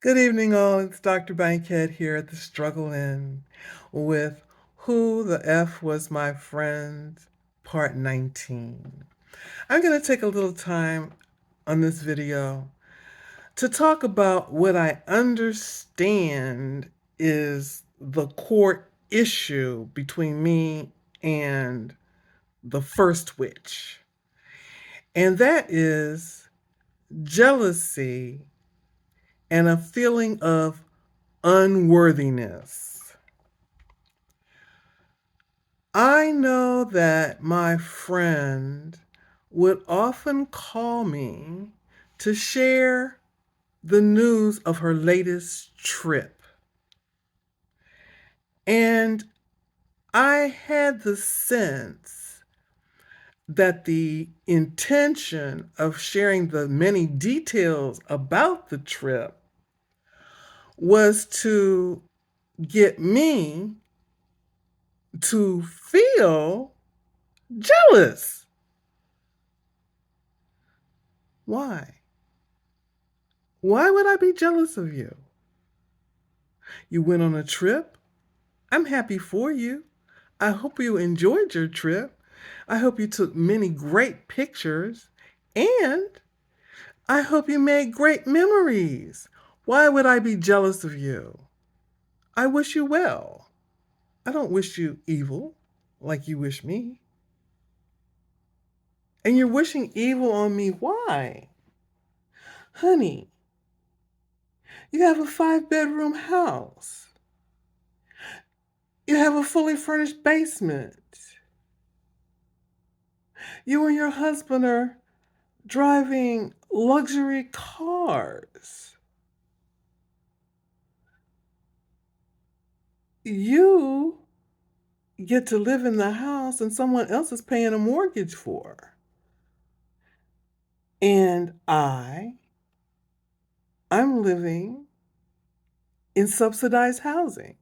Good evening, all. It's Dr. Bankhead here at the Struggle In with Who the F Was My Friend, Part 19. I'm going to take a little time on this video to talk about what I understand is the core issue between me and the first witch, and that is jealousy and a feeling of unworthiness. I know that my friend would often call me to share the news of her latest trip. And I had the sense that the intention of sharing the many details about the trip was to get me to feel jealous. Why? Why would I be jealous of you? You went on a trip? I'm happy for you. I hope you enjoyed your trip. I hope you took many great pictures. And I hope you made great memories. Why would I be jealous of you? I wish you well. I don't wish you evil like you wish me. And you're wishing evil on me. Why? Honey, you have a 5-bedroom house. You have a fully furnished basement. You and your husband are driving luxury cars. You get to live in the house and someone else is paying a mortgage for. And I'm living in subsidized housing.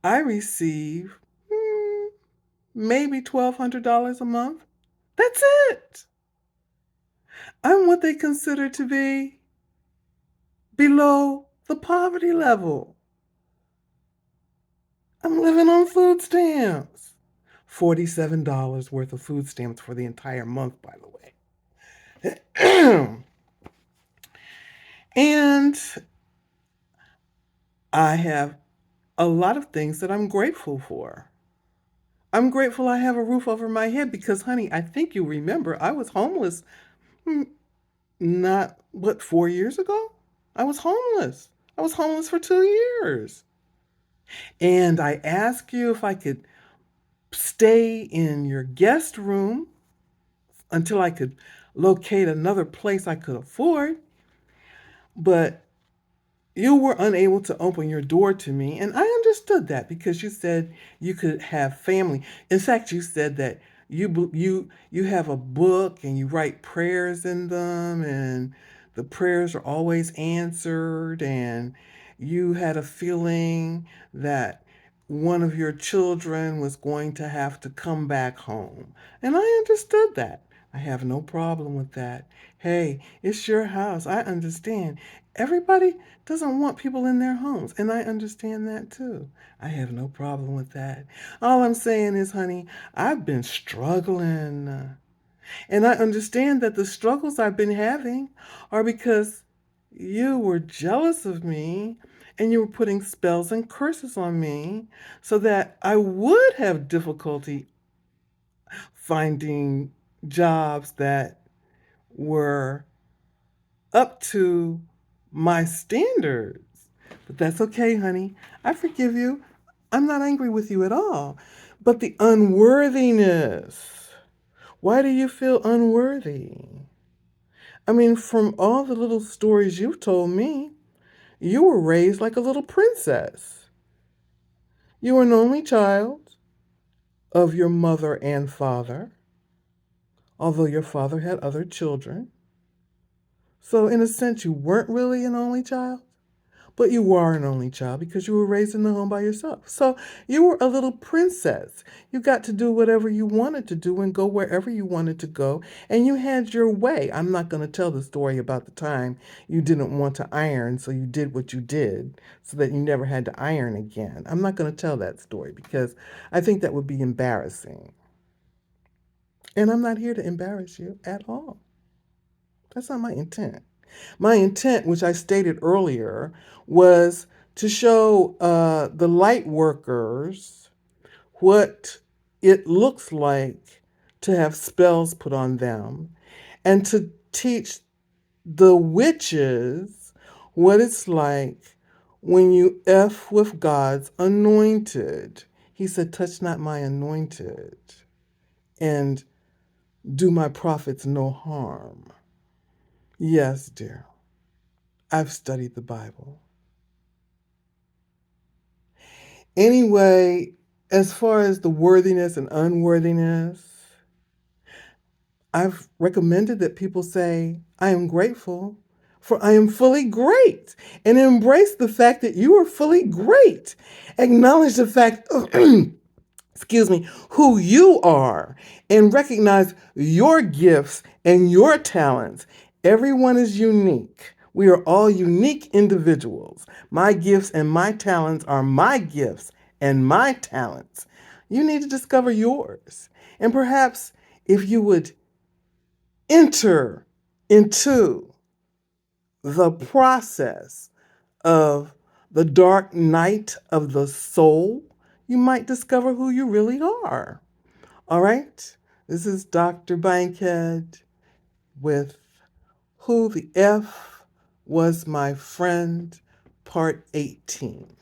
I receive maybe $1,200 a month. That's it. I'm what they consider to be below the poverty level. I'm living on food stamps. $47 worth of food stamps for the entire month, by the way. And I have a lot of things that I'm grateful for. I'm grateful I have a roof over my head because, honey, I think you remember I was homeless not, 4 years ago? I was homeless. I was homeless for 2 years. And I asked you if I could stay in your guest room until I could locate another place I could afford. But you were unable to open your door to me. And I understood that because you said you could have family. In fact, you said that you have a book and you write prayers in them and the prayers are always answered, and you had a feeling that one of your children was going to have to come back home. And I understood that. I have no problem with that. Hey, it's your house. I understand. Everybody doesn't want people in their homes, and I understand that too. I have no problem with that. All I'm saying is, honey, I've been struggling. And I understand that the struggles I've been having are because you were jealous of me and you were putting spells and curses on me so that I would have difficulty finding jobs that were up to my standards. But that's okay, honey. I forgive you. I'm not angry with you at all. But the unworthiness. Why do you feel unworthy? I mean, from all the little stories you've told me, you were raised like a little princess. You were an only child of your mother and father, although your father had other children. So, in a sense, you weren't really an only child, But you are an only child because you were raised in the home by yourself. So you were a little princess. You got to do whatever you wanted to do and go wherever you wanted to go. And you had your way. I'm not going to tell the story about the time you didn't want to iron, so you did what you did so that you never had to iron again. I'm not going to tell that story because I think that would be embarrassing. And I'm not here to embarrass you at all. That's not my intent. My intent, which I stated earlier, was to show the light workers what it looks like to have spells put on them and to teach the witches what it's like when you F with God's anointed. He said, touch not my anointed and do my prophets no harm. Yes, dear. I've studied the Bible. Anyway, as far as the worthiness and unworthiness, I've recommended that people say, I am grateful, for I am fully great, and embrace the fact that you are fully great. Acknowledge the fact, excuse me, who you are, and recognize your gifts and your talents. Everyone is unique. We are all unique individuals. My gifts and my talents are my gifts and my talents. You need to discover yours. And perhaps if you would enter into the process of the dark night of the soul, you might discover who you really are. All right? This is Dr. Bankhead with Who the F Was My Friend, Part 18.